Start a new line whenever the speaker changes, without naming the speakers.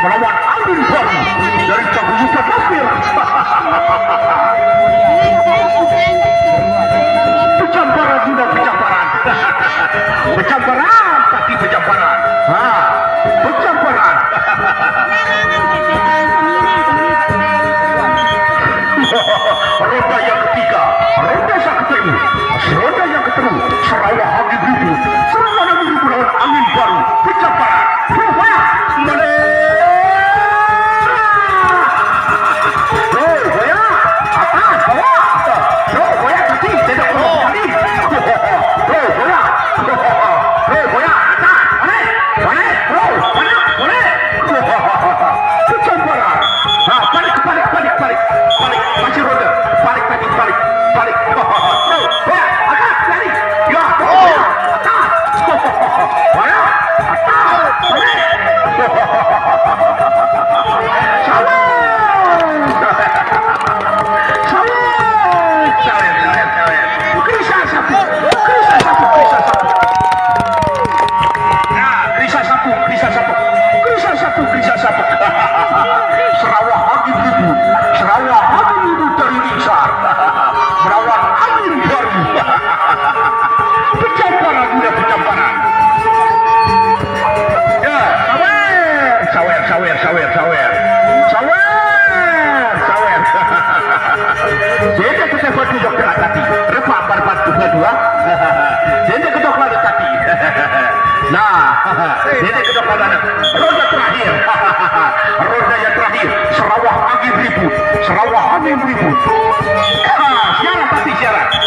melawan angin baru dari Paguyuban Angin. Pecamparan sudah pecamparan. Pecamparan tapi pecamparan. Pecamparan. Roda yang ketiga, roda yang ketemu, roda yang ketemu, serawah angin ribut, serawah angin ribut melawan angin baru, pecamparan, berubah, serawah angin ribut, serawah angin ribut dari desa, melawan angin baru, pecamparan udah pecamparan. Ya, sawer. Jadi kita batu dokter tadi, repa barbat dua. Jadi kita dokter tadi. Nah, jadi kita dokter roda terakhir. Roda yang terakhir, serawah angin ribut. Siaran tadi siaran.